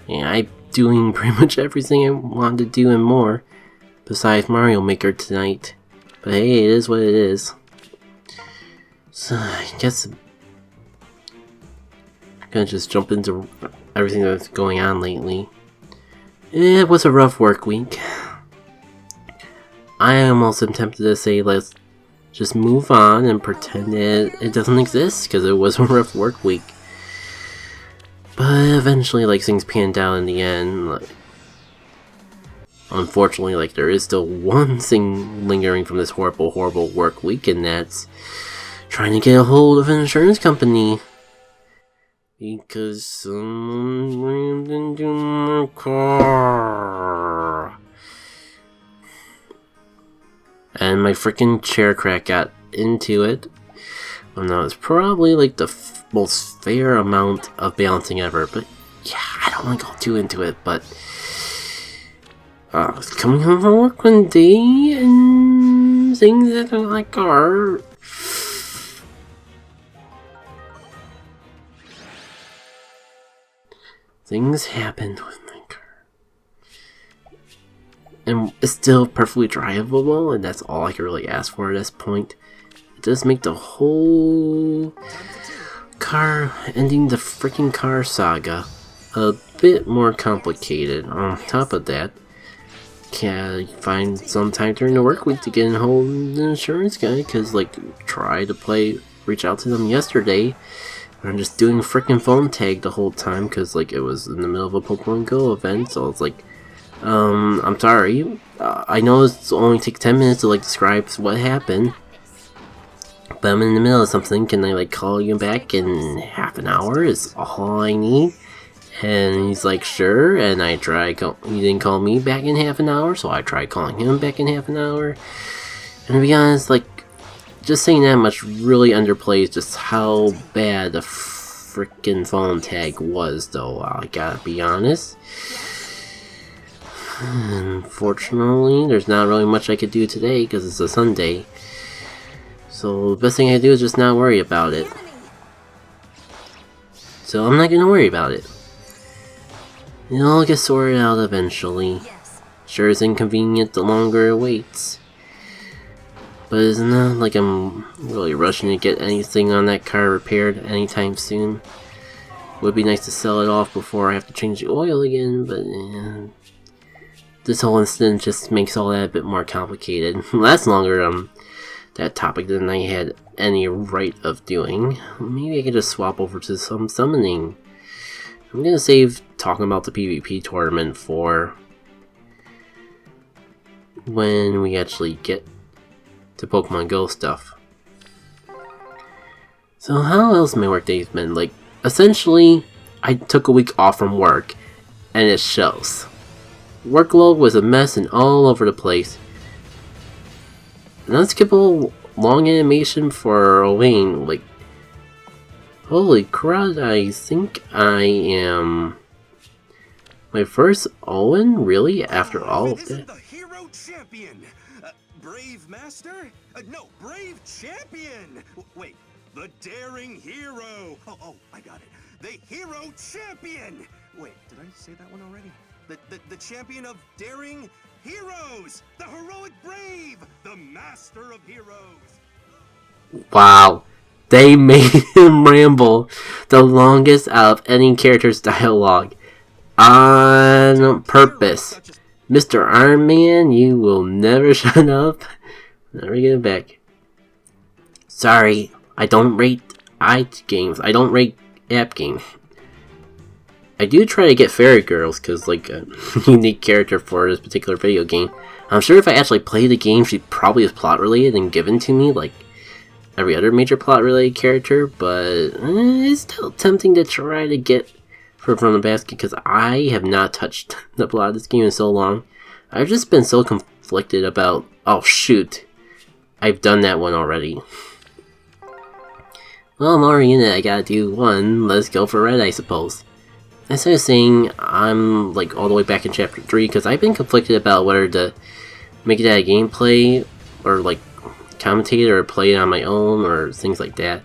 Yeah, I'm doing pretty much everything I wanted to do and more, besides Mario Maker tonight. But hey, it is what it is. So, I guess I'm gonna just jump into everything that's going on lately. It was a rough work week. I almost am tempted to say let's just move on and pretend it doesn't exist, because it was a rough work week. But eventually, like, things panned out in the end. Like, unfortunately, like, there is still one thing lingering from this horrible, horrible work week, and that's trying to get a hold of an insurance company. Because someone rammed into my car. And my freaking chair crack got into it. Well, no, it's probably like the most fair amount of balancing ever. But yeah, I don't want to go too into it. But I was coming home from work one day and things that are like are. Things happened with my car. And it's still perfectly drivable, and that's all I can really ask for at this point. It does make the whole ending the freaking car saga a bit more complicated. On top of that, can I find some time during the work week to get in hold of the insurance guy, because like try to reach out to them yesterday. I'm just doing freaking phone tag the whole time, because like it was in the middle of a Pokemon Go event, so it's like, I'm sorry. I know it's only take 10 minutes to like describe what happened, but I'm in the middle of something. Can I like call you back in half an hour? Is all I need. And he's like, sure. And I tried. He didn't call me back in half an hour, so I tried calling him back in half an hour. And to be honest, like, just saying that much really underplays just how bad the freaking phone tag was, though. I gotta be honest. Unfortunately, there's not really much I could do today because it's a Sunday. So the best thing I can do is just not worry about it. So I'm not gonna worry about it. It'll all get sorted out eventually. Sure, it's inconvenient the longer it waits. But it's not like I'm really rushing to get anything on that car repaired anytime soon. Would be nice to sell it off before I have to change the oil again, but this whole incident just makes all that a bit more complicated. That's longer that topic than I had any right of doing. Maybe I could just swap over to some summoning. I'm gonna save talking about the PvP tournament for when we actually get to Pokemon Go stuff. So how else my work day's been? Like, essentially, I took a week off from work, and it shows. Workload was a mess and all over the place. An unskippable long animation for Elaine, like, holy crud, I think I am my first Owen, really, after all of that? The hero champion! Brave master? No, brave champion! Wait, the daring hero! Oh, I got it. The hero champion! Wait, did I say that one already? The champion of daring heroes! The heroic brave! The master of heroes! Wow. They made him ramble the longest out of any character's dialogue. On purpose. Mr. Iron Man, you will never shut up. Never get it back. Sorry, I don't rate games. I don't rate app games. I do try to get fairy girls, because, like, a unique character for this particular video game. I'm sure if I actually play the game, she probably is plot related and given to me, like every other major plot related character, but it's still tempting to try to get her from the basket, because I have not touched the plot of this game in so long. I've just been so conflicted about, oh shoot, I've done that one already. Well, I'm already in it, I gotta do one, let's go for red, I suppose. As I was saying, I'm like all the way back in chapter 3, because I've been conflicted about whether to make it a gameplay, or like commentate, or play it on my own, or things like that.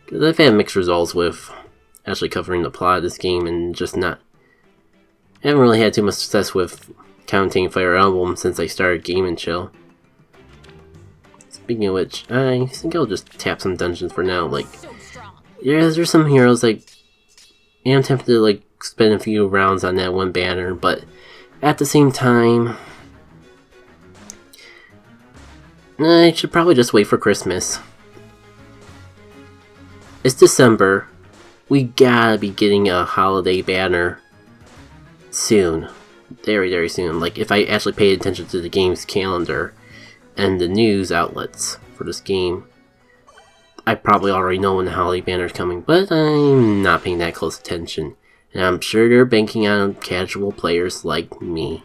Because I've had mixed results with actually covering the plot of this game and just not I haven't really had too much success with counting Fire Emblem since I started Game and Chill. Speaking of which, I think I'll just tap some dungeons for now. Like, there's some heroes like I am tempted to like spend a few rounds on that one banner, but at the same time, I should probably just wait for Christmas. It's December. We gotta be getting a holiday banner soon. Very, very soon. Like, if I actually paid attention to the game's calendar and the news outlets for this game, I probably already know when the holiday banner is coming, but I'm not paying that close attention. And I'm sure they're banking on casual players like me.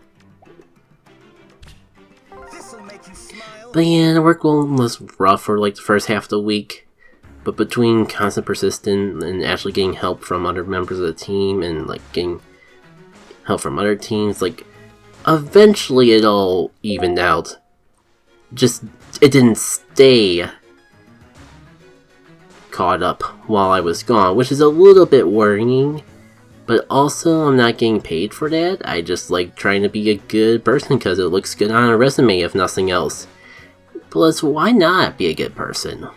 But yeah, the work was rough for like the first half of the week. But between constant persistent and actually getting help from other members of the team and like getting help from other teams, like eventually it all evened out. Just, it didn't stay caught up while I was gone, which is a little bit worrying. But also, I'm not getting paid for that. I just like trying to be a good person because it looks good on a resume if nothing else. Plus, why not be a good person?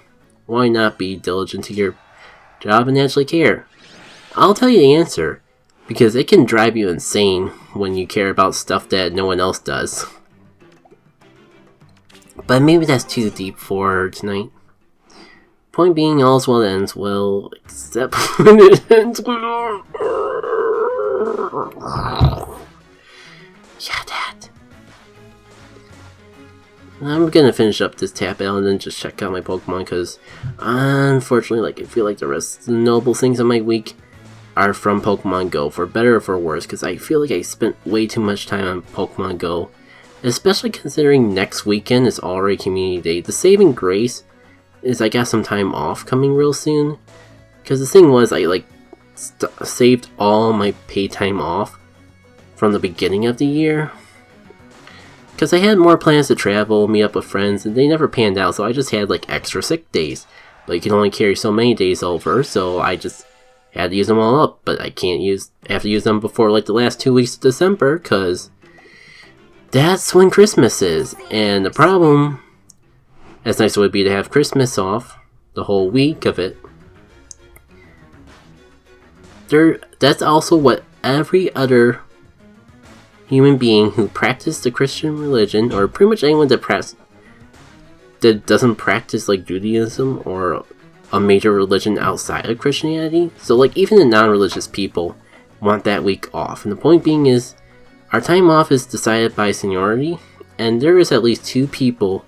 Why not be diligent to your job and actually care? I'll tell you the answer. Because it can drive you insane when you care about stuff that no one else does. But maybe that's too deep for tonight. Point being, all's well that ends well, except when it ends well. Yeah, that. I'm gonna finish up this tap battle and then just check out my Pokemon, because unfortunately, like, I feel like the rest of the notable things in my week are from Pokemon Go, for better or for worse, because I feel like I spent way too much time on Pokemon Go, especially considering next weekend is already Community Day. The saving grace is I got some time off coming real soon, because the thing was I like saved all my paid time off from the beginning of the year, because I had more plans to travel, meet up with friends, and they never panned out, so I just had like extra sick days, but you can only carry so many days over, so I just had to use them all up. But I have to use them before like the last 2 weeks of December, because that's when Christmas is. And the problem, as nice as it would be to have Christmas off, the whole week of it, that's also what every other human being who practiced the Christian religion, or pretty much anyone that doesn't practice like Judaism or a major religion outside of Christianity. So like even the non-religious people want that week off. And the point being is, our time off is decided by seniority, and there is at least 2 people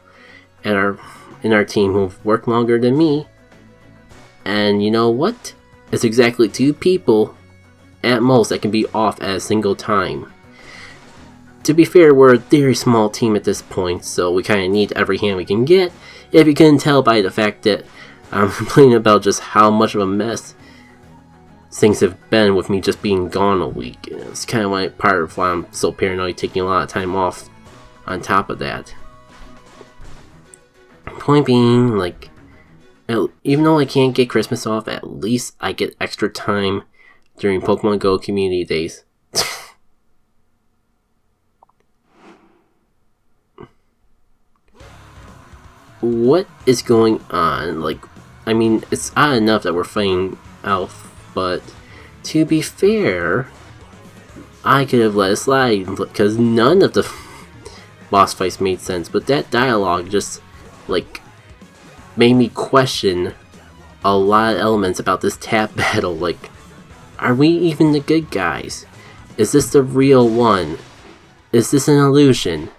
in our team who've worked longer than me. And you know what? It's exactly 2 people at most that can be off at a single time. To be fair, we're a very small team at this point, so we kind of need every hand we can get. If you couldn't tell by the fact that I'm complaining about just how much of a mess things have been with me just being gone a week. It's kind of like part of why I'm so paranoid taking a lot of time off on top of that. Point being, like, even though I can't get Christmas off, at least I get extra time during Pokemon Go Community Days. What is going on? Like, I mean, it's odd enough that we're fighting Elf, but to be fair, I could have let it slide because none of the boss fights made sense, but that dialogue just, like, made me question a lot of elements about this tap battle. Like, are we even the good guys? Is this the real one? Is this an illusion?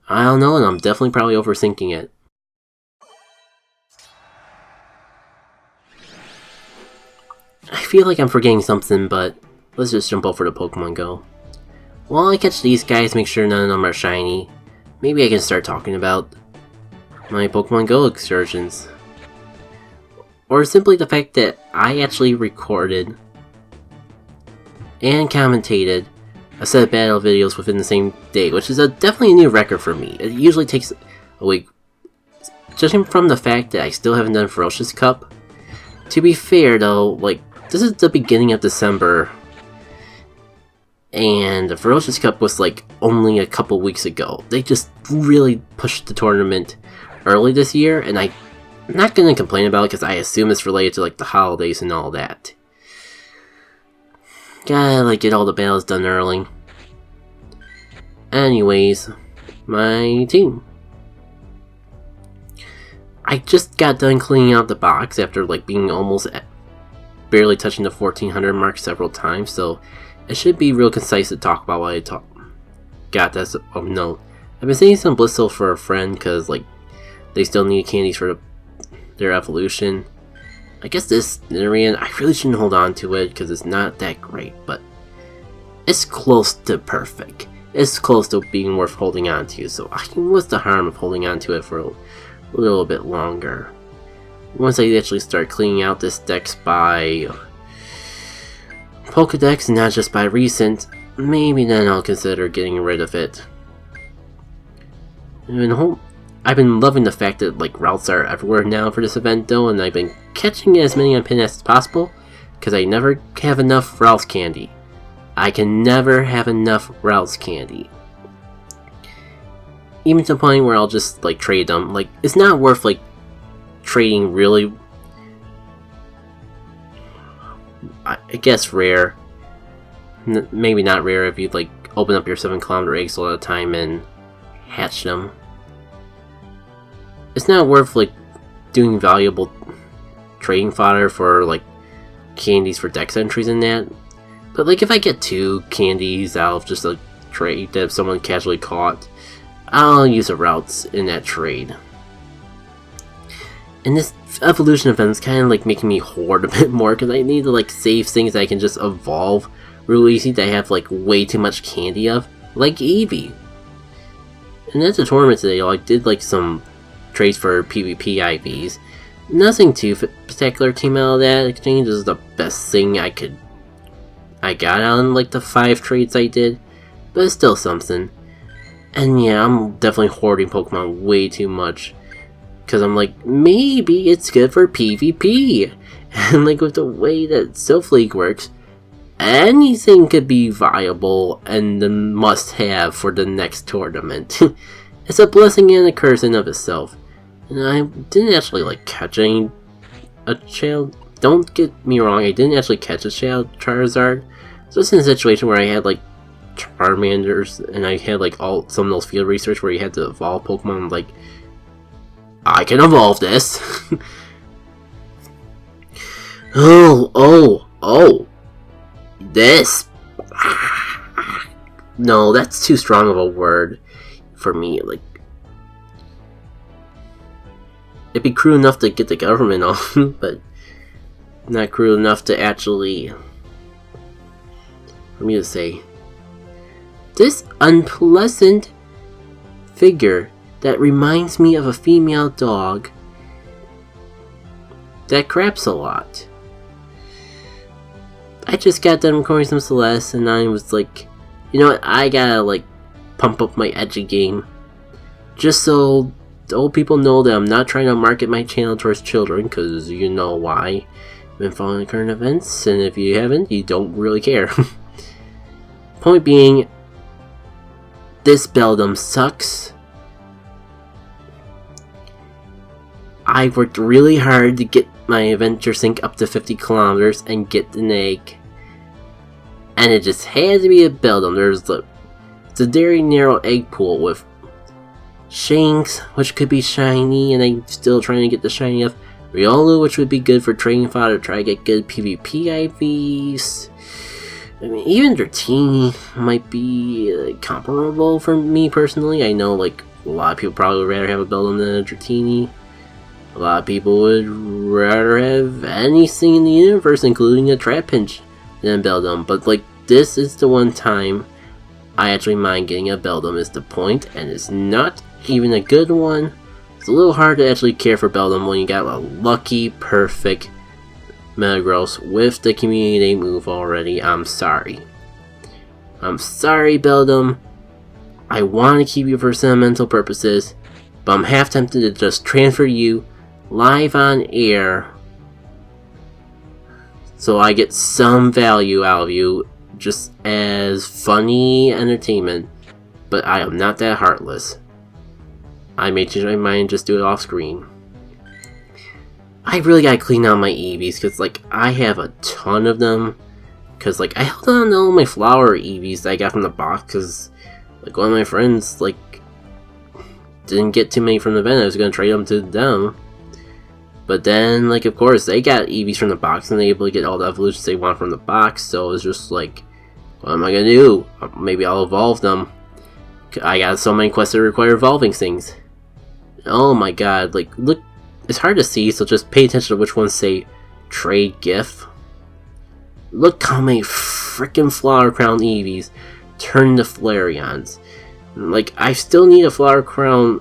I don't know, and I'm definitely probably overthinking it. I feel like I'm forgetting something, but let's just jump over to Pokemon Go. While I catch these guys, make sure none of them are shiny, maybe I can start talking about my Pokemon Go excursions. Or simply the fact that I actually recorded and commentated a set of battle videos within the same day, which is definitely a new record for me. It usually takes a week. Judging from the fact that I still haven't done Ferocious Cup. To be fair though, like, this is the beginning of December, And the Ferocious Cup was like only a couple weeks ago. They just really pushed the tournament early this year, and I'm not gonna complain about it because I assume it's related to like the holidays and all that. Gotta like get all the battles done early. Anyways, my team. I just got done cleaning out the box after like being almost barely touching the 1400 mark several times, so it should be real concise to talk about what I got this of note. I've been saving some Blissel for a friend because like they still need candies for their evolution. I guess this Nidarian, I really shouldn't hold on to it because it's not that great, but it's close to perfect. It's close to being worth holding on to, so what's the harm of holding on to it for a little bit longer? Once I actually start cleaning out this deck by Pokedex and not just by recent, maybe then I'll consider getting rid of it. I've been loving the fact that like routes are everywhere now for this event though, and I've been catching as many on pin as possible because I never have enough routes candy. I can never have enough routes candy. Even to the point where I'll just like trade them. Like it's not worth like trading really, I guess rare. Maybe not rare if you like open up your 7-kilometer eggs a lot of time and hatch them. It's not worth like doing valuable trading fodder for like candies for dex entries and that. But like if I get 2 candies out of just a trade that someone casually caught, I'll use the routes in that trade. And this evolution event is kind of like making me hoard a bit more because I need to like save things that I can just evolve real easy that I have like way too much candy of, like Eevee. And at the tournament today, I did like some trades for PvP IVs. Nothing too spectacular came out of that exchange. This is the best thing I got on like the 5 trades I did, but it's still something. And yeah, I'm definitely hoarding Pokemon way too much because I'm like, maybe it's good for PvP. And like with the way that Sylph League works, anything could be viable and the must-have for the next tournament. It's a blessing and a curse in of itself. And I didn't actually like catch a child. Don't get me wrong, I didn't actually catch a child Charizard. So it's in a situation where I had like Charmanders and I had like some of those field research where you had to evolve Pokemon. Like, I can evolve this. Oh, this. No, that's too strong of a word for me. Like, it'd be cruel enough to get the government off, but not cruel enough to actually, let me just say, this unpleasant figure that reminds me of a female dog that craps a lot. I just got done recording some Celeste and I was like, you know what, I gotta like pump up my edgy game just so the old people know that I'm not trying to market my channel towards children, because you know why. I've been following the current events, and if you haven't, you don't really care. Point being, this Beldum sucks. I worked really hard to get my Adventure Synch up to 50 kilometers and get an egg. And it just had to be a Beldum. It's a very narrow egg pool with Shanks, which could be shiny, and I'm still trying to get the shiny of Riolu, which would be good for trading fodder to try to get good PvP IVs. I mean, even Dratini might be comparable for me personally. I know like a lot of people probably would rather have a Beldum than a Dratini. A lot of people would rather have anything in the universe, including a Trapinch, than a Beldum. But like, this is the one time I actually mind getting a Beldum is the point, and it's not even a good one. It's a little hard to actually care for Beldum when you got a lucky, perfect Metagross with the Community Day move already. I'm sorry. I'm sorry, Beldum. I want to keep you for sentimental purposes, but I'm half tempted to just transfer you live on air so I get some value out of you just as funny entertainment, but I am not that heartless. I may change my mind and just do it off screen. I really gotta clean out my Eevees, because like I have a ton of them. Because like I held on to all my flower Eevees that I got from the box, because like one of my friends like didn't get too many from the event. I was gonna trade them to them. But then, like, of course, they got Eevees from the box, and they were able to get all the evolutions they want from the box, so it was just like, what am I gonna do? Maybe I'll evolve them. I got so many quests that require evolving things. Oh my god, like, look, it's hard to see, so just pay attention to which ones say trade gift. Look how many freaking Flower Crown Eevees turn into Flareons. Like, I still need a Flower Crown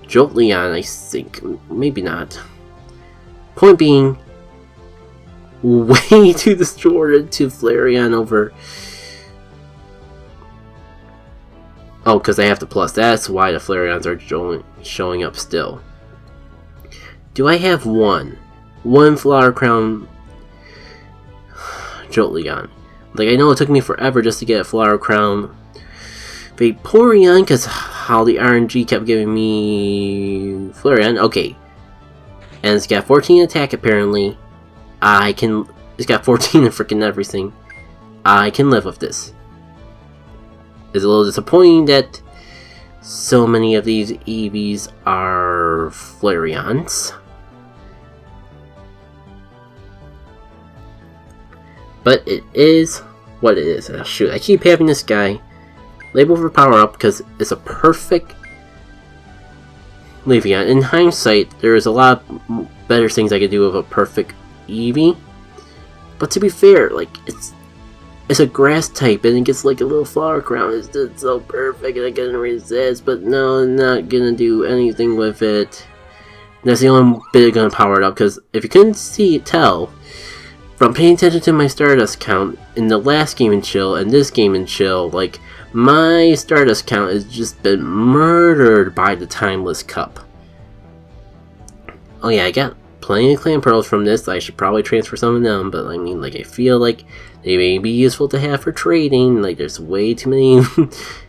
Jolteon, I think. Maybe not. Point being, way too distorted to Flareon over... Oh, because I have the plus. That's why the Flareons are showing up still. Do I have one Flower Crown Jolteon? Like, I know it took me forever just to get a Flower Crown Vaporeon, because how the RNG kept giving me Flareon. Okay. And it's got 14 attack apparently. It's got 14 in freaking everything. I can live with this. It's a little disappointing that so many of these Eevees are Flareons. But it is what it is. Oh, shoot, I keep having this guy labeled for power up because it's a perfect Leafeon. In hindsight, there is a lot better things I could do with a perfect Eevee. But to be fair, like, it's a grass type and it gets like a little flower crown. It's just so perfect and I can resist, but no, I'm not gonna do anything with it. And that's the only bit gonna power it up, because if you couldn't tell from paying attention to my Stardust count in the last game in Chill and this game in Chill, like, my Stardust count has just been murdered by the Timeless Cup. Oh yeah, I got plenty of Clan Pearls from this. I should probably transfer some of them, but I mean, like, I feel like they may be useful to have for trading. Like, there's way too many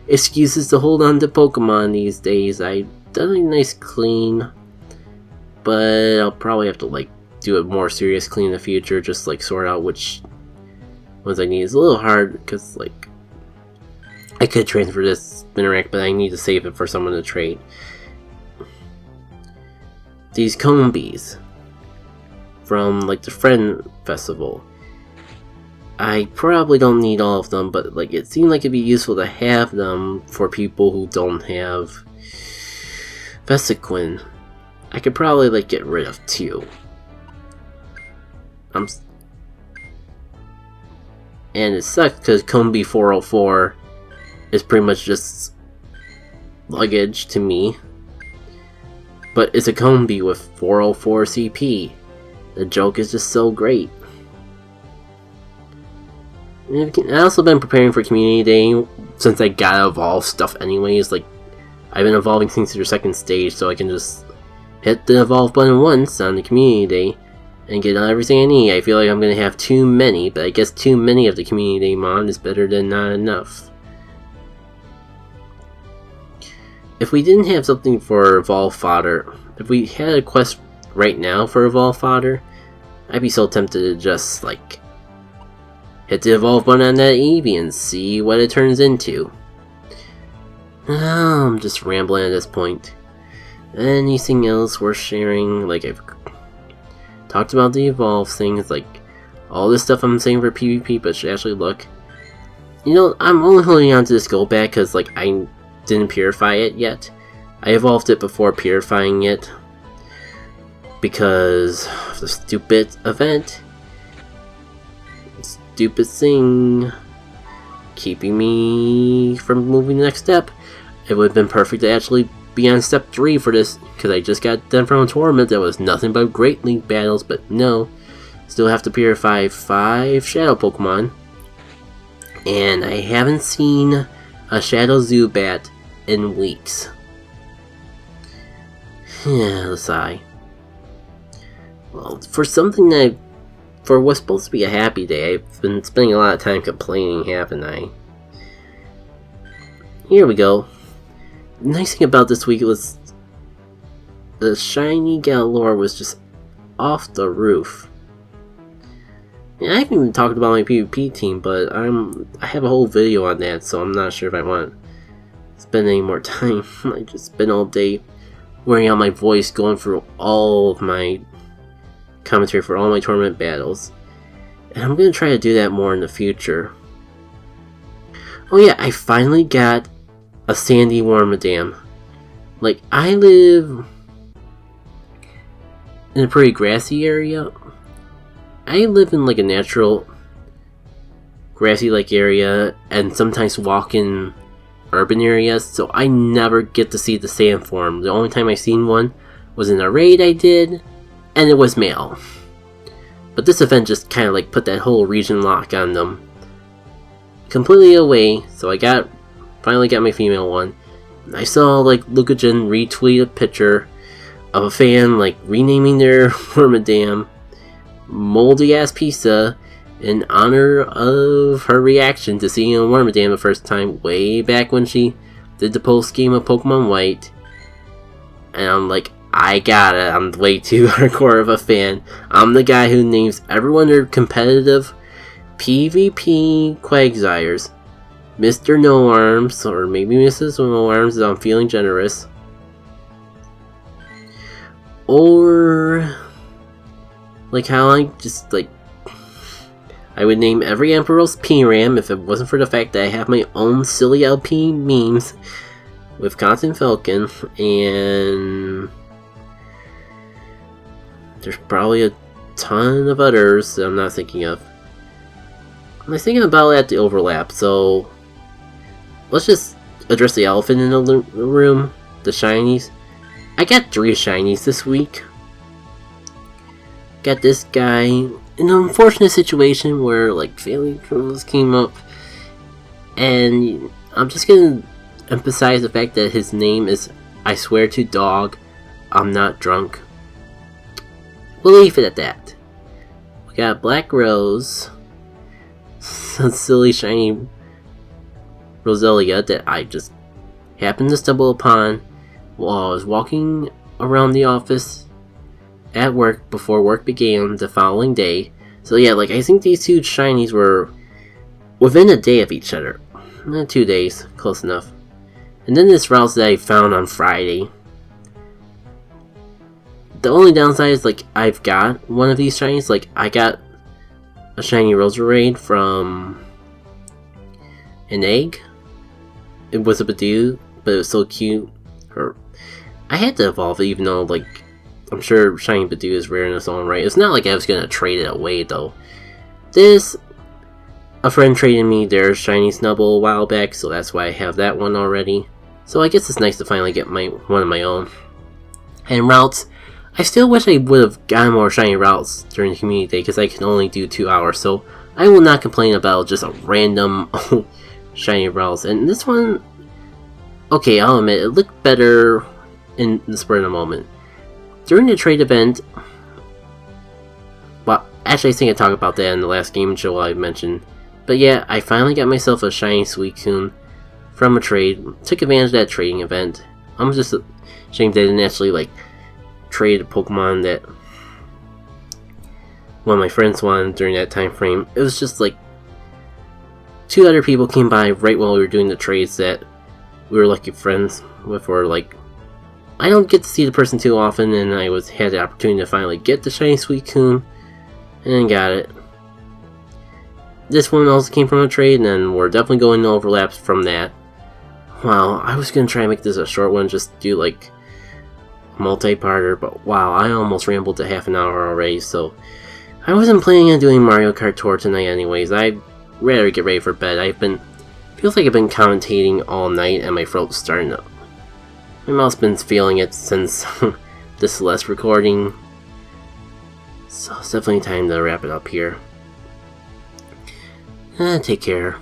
excuses to hold on to Pokemon these days. I've done a nice clean, but I'll probably have to, like, do a more serious clean in the future, just, like, sort out which ones I need. It's a little hard, because, like, I could transfer this Spinarak, but I need to save it for someone to trade. These Combees from, like, the Friend Festival. I probably don't need all of them, but, like, it seemed like it'd be useful to have them for people who don't have Vesequin. I could probably, like, get rid of 2. And it sucks because Combee 404 is pretty much just luggage to me. But it's a Combee with 404 CP. The joke is just so great. I've also been preparing for Community Day since I gotta evolve stuff anyways. Like, I've been evolving things to their second stage, so I can just hit the evolve button once on the Community Day and get everything I need. I feel like I'm gonna have too many, but I guess too many of the Community Day mod is better than not enough. If we didn't have something for Evolve Fodder, if we had a quest right now for Evolve Fodder, I'd be so tempted to just, like, hit the Evolve button on that Eevee and see what it turns into. Oh, I'm just rambling at this point. Anything else worth sharing? Like, I've talked about the Evolve things, like, all this stuff I'm saying for PvP, but should actually look. You know, I'm only holding on to this gold bag because, like, I didn't purify it yet. I evolved it before purifying it because of the stupid event. Stupid thing keeping me from moving the next step. It would have been perfect to actually be on step 3 for this, because I just got done from a tournament that was nothing but Great League battles, but no. Still have to purify 5 Shadow Pokemon. And I haven't seen a Shadow Zubat in weeks. Yeah, sigh. Well, for something that for what's supposed to be a happy day, I've been spending a lot of time complaining, haven't I? Here we go. The nice thing about this week was the shiny galore was just off the roof. And I haven't even talked about my PvP team, but I have a whole video on that, so I'm not sure if I want to spend any more time. I just spent all day wearing out my voice going through all of my commentary for all my tournament battles. And I'm going to try to do that more in the future. Oh yeah, I finally got a sandy Wormadam. Like, I live in a pretty grassy area. I live in like a natural grassy like area and sometimes walk in urban areas, so I never get to see the sand form. The only time I've seen one was in a raid I did, and it was male. But this event just kind of like put that whole region lock on them completely away, so I finally got my female one. I saw like Lucagen retweet a picture of a fan like renaming their Wormadam Moldy Ass Pizza in honor of her reaction to seeing a Wormadam the first time way back when she did the post game of Pokemon White. And I'm like, I got it. I'm way too hardcore of a fan. I'm the guy who names everyone their competitive PvP Quagsires Mr. No Arms, or maybe Mrs. No Arms if I'm feeling generous. Or like how I just like I would name every Emperor's PRAM if it wasn't for the fact that I have my own silly LP memes with Cotton Falcon, and there's probably a ton of others that I'm not thinking of. I was thinking about it at the overlap, so let's just address the elephant in the room, the shinies. I got 3 shinies this week. Got this guy in an unfortunate situation where like failing criminals came up, and I'm just gonna emphasize the fact that his name is I swear to dog, I'm not drunk. We'll leave it at that. We got Black Rose, some silly shiny Roselia that I just happened to stumble upon while I was walking around the office at work before work began the following day. So yeah, like I think these 2 shinies were within a day of each other. 2 days, close enough. And then this Rouse that I found on Friday. The only downside is like I've got one of these shinies. Like I got a shiny Roserade from an egg. It was a Badoo, but it was so cute. I had to evolve it, even though like I'm sure shiny Badoo is rare in its own right. It's not like I was gonna trade it away though. A friend traded me their shiny Snubbull a while back, so that's why I have that one already. So I guess it's nice to finally get one of my own. And routes, I still wish I would have gotten more shiny routes during the community day because I can only do 2 hours, so I will not complain about just a random shiny routes. And this one, okay, I'll admit, it looked better in the spur of the moment. During the trade event, well, actually I think I talked about that in the last game show I mentioned, but yeah, I finally got myself a shiny Suicune from a trade, took advantage of that trading event. I'm just ashamed that I didn't actually like trade a Pokemon that one of my friends wanted during that time frame. It was just like 2 other people came by right while we were doing the trades that we were lucky friends with, or like I don't get to see the person too often, and I had the opportunity to finally get the shiny Suicune and got it. This one also came from a trade, and then we're definitely going to overlaps from that. Wow, I was gonna try and make this a short one, just do like multi-parter, but wow, I almost rambled to half an hour already, so I wasn't planning on doing Mario Kart Tour tonight anyways. I'd rather get ready for bed. Feels like I've been commentating all night and my throat's starting to... My mouth's been feeling it since this last recording, so it's definitely time to wrap it up here. Take care.